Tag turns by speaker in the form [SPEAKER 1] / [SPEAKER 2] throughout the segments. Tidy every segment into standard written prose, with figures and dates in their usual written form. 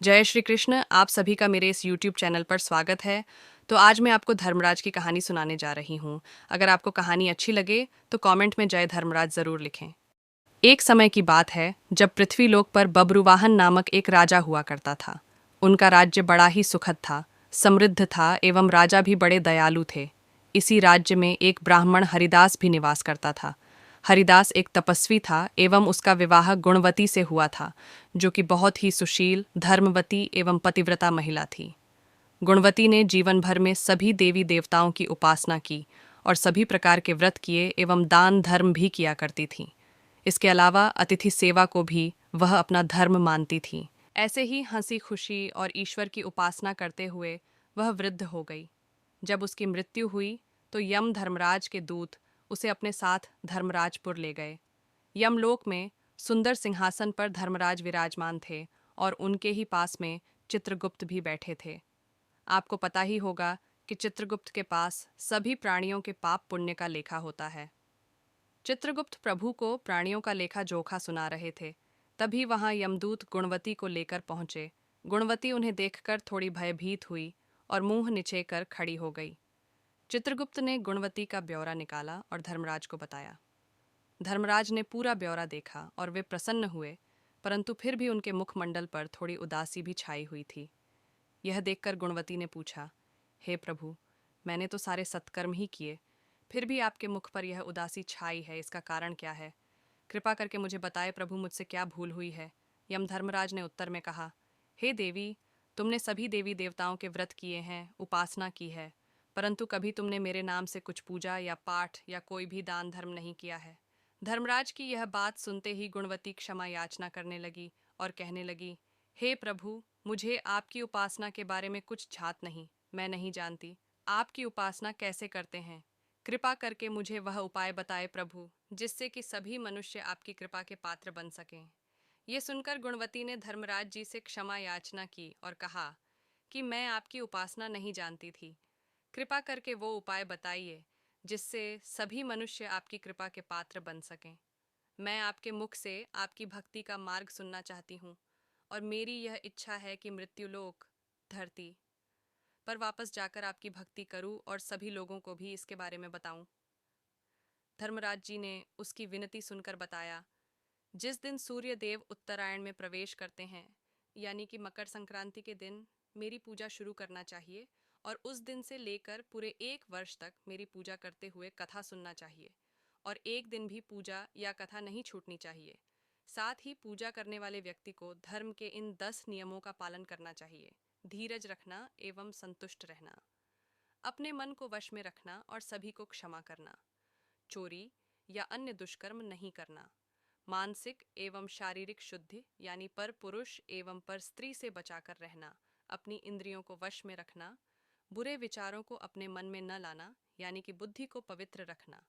[SPEAKER 1] जय श्री कृष्ण। आप सभी का मेरे इस YouTube चैनल पर स्वागत है। तो आज मैं आपको धर्मराज की कहानी सुनाने जा रही हूँ। अगर आपको कहानी अच्छी लगे तो कमेंट में जय धर्मराज ज़रूर लिखें। एक समय की बात है जब पृथ्वीलोक पर बब्रुवाहन नामक एक राजा हुआ करता था। उनका राज्य बड़ा ही सुखद था, समृद्ध था एवं राजा भी बड़े दयालु थे। इसी राज्य में एक ब्राह्मण हरिदास भी निवास करता था। हरिदास एक तपस्वी था एवं उसका विवाह गुणवती से हुआ था, जो कि बहुत ही सुशील, धर्मवती एवं पतिव्रता महिला थी। गुणवती ने जीवन भर में सभी देवी देवताओं की उपासना की और सभी प्रकार के व्रत किए एवं दान धर्म भी किया करती थी। इसके अलावा अतिथि सेवा को भी वह अपना धर्म मानती थी। ऐसे ही हंसी खुशी और ईश्वर की उपासना करते हुए वह वृद्ध हो गई। जब उसकी मृत्यु हुई तो यम धर्मराज के दूत उसे अपने साथ धर्मराजपुर ले गए। यमलोक में सुंदर सिंहासन पर धर्मराज विराजमान थे और उनके ही पास में चित्रगुप्त भी बैठे थे। आपको पता ही होगा कि चित्रगुप्त के पास सभी प्राणियों के पाप पुण्य का लेखा होता है। चित्रगुप्त प्रभु को प्राणियों का लेखा जोखा सुना रहे थे। तभी वहां यमदूत गुणवती को लेकर पहुंचे। गुणवती उन्हें देखकर थोड़ी भयभीत हुई और मुंह निचे कर खड़ी हो गई। चित्रगुप्त ने गुणवती का ब्यौरा निकाला और धर्मराज को बताया। धर्मराज ने पूरा ब्यौरा देखा और वे प्रसन्न हुए, परंतु फिर भी उनके मुखमंडल पर थोड़ी उदासी भी छाई हुई थी। यह देखकर गुणवती ने पूछा, हे प्रभु, मैंने तो सारे सत्कर्म ही किए, फिर भी आपके मुख पर यह उदासी छाई है, इसका कारण क्या है? कृपा करके मुझे बताए प्रभु, मुझसे क्या भूल हुई है? यम धर्मराज ने उत्तर में कहा, हे देवी, तुमने सभी देवी देवताओं के व्रत किए हैं, उपासना की है, परंतु कभी तुमने मेरे नाम से कुछ पूजा या पाठ या कोई भी दान धर्म नहीं किया है। धर्मराज की यह बात सुनते ही गुणवती क्षमा याचना करने लगी और कहने लगी, हे प्रभु, मुझे आपकी उपासना के बारे में कुछ झात नहीं, मैं नहीं जानती। आपकी उपासना कैसे करते हैं? कृपा करके मुझे वह उपाय बताए प्रभु, जिससे कि सभी मनुष्य आपकी कृपा के पात्र बन सकें। ये सुनकर गुणवती ने धर्मराज जी से क्षमा याचना की और कहा कि मैं आपकी उपासना नहीं जानती थी। कृपा करके वो उपाय बताइए जिससे सभी मनुष्य आपकी कृपा के पात्र बन सकें। मैं आपके मुख से आपकी भक्ति का मार्ग सुनना चाहती हूँ और मेरी यह इच्छा है कि मृत्युलोक धरती पर वापस जाकर आपकी भक्ति करूं और सभी लोगों को भी इसके बारे में बताऊं। धर्मराज जी ने उसकी विनती सुनकर बताया, जिस दिन सूर्य देव उत्तरायण में प्रवेश करते हैं, यानी कि मकर संक्रांति के दिन मेरी पूजा शुरू करना चाहिए और उस दिन से लेकर पूरे 1 वर्ष तक मेरी पूजा करते हुए कथा सुनना चाहिए और एक दिन भी पूजा या कथा नहीं छूटनी चाहिए। साथ ही पूजा करने वाले व्यक्ति को धर्म के इन 10 नियमों का पालन करना चाहिए: धीरज रखना एवं संतुष्ट रहना, अपने मन को वश में रखना और सभी को क्षमा करना, चोरी या अन्य दुष्कर्म नहीं करना, मानसिक एवं शारीरिक शुद्धि यानी पर पुरुष एवं पर स्त्री से बचाकर रहना, अपनी इंद्रियों को वश में रखना, बुरे विचारों को अपने मन में न लाना यानी कि बुद्धि को पवित्र रखना,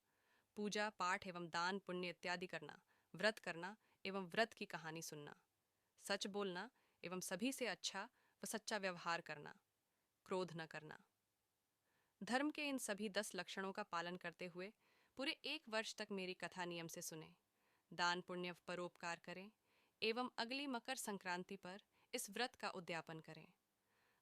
[SPEAKER 1] पूजा पाठ एवं दान पुण्य इत्यादि करना, व्रत करना एवं व्रत की कहानी सुनना, सच बोलना एवं सभी से अच्छा व सच्चा व्यवहार करना, क्रोध न करना। धर्म के इन सभी 10 लक्षणों का पालन करते हुए पूरे 1 वर्ष तक मेरी कथा नियम से सुने, दान पुण्य परोपकार करें एवं अगली मकर संक्रांति पर इस व्रत का उद्यापन करें।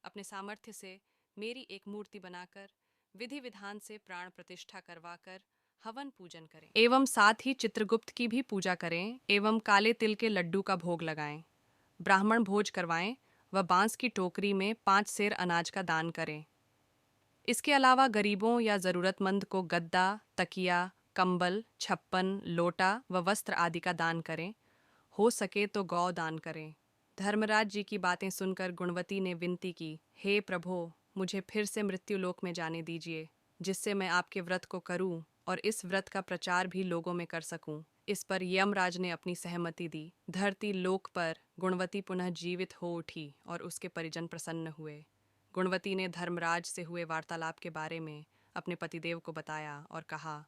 [SPEAKER 1] अपने सामर्थ्य से मेरी एक मूर्ति बनाकर विधि विधान से प्राण प्रतिष्ठा करवाकर हवन पूजन करें एवं साथ ही चित्रगुप्त की भी पूजा करें एवं काले तिल के लड्डू का भोग लगाएं, ब्राह्मण भोज करवाएं व बांस की टोकरी में 5 सेर अनाज का दान करें। इसके अलावा गरीबों या ज़रूरतमंद को गद्दा, तकिया, कंबल, छप्पन, लोटा व वस्त्र आदि का दान करें। हो सके तो गौ दान करें। धर्मराज जी की बातें सुनकर गुणवती ने विनती की, हे प्रभो, मुझे फिर से मृत्युलोक में जाने दीजिए, जिससे मैं आपके व्रत को करूं और इस व्रत का प्रचार भी लोगों में कर सकूं। इस पर यमराज ने अपनी सहमति दी। धरती लोक पर गुणवती पुनः जीवित हो उठी और उसके परिजन प्रसन्न हुए। गुणवती ने धर्मराज से हुए वार्तालाप के बारे में अपने पतिदेव को बताया और कहा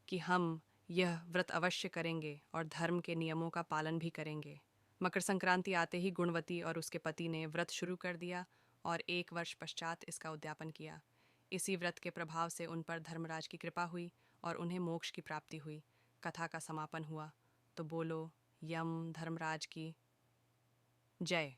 [SPEAKER 1] कि हम यह व्रत अवश्य करेंगे और धर्म के नियमों का पालन भी करेंगे। मकर संक्रांति आते ही गुणवती और उसके पति ने व्रत शुरू कर दिया और 1 वर्ष पश्चात इसका उद्यापन किया। इसी व्रत के प्रभाव से उन पर धर्मराज की कृपा हुई और उन्हें मोक्ष की प्राप्ति हुई। कथा का समापन हुआ। तो बोलो यम धर्मराज की जय।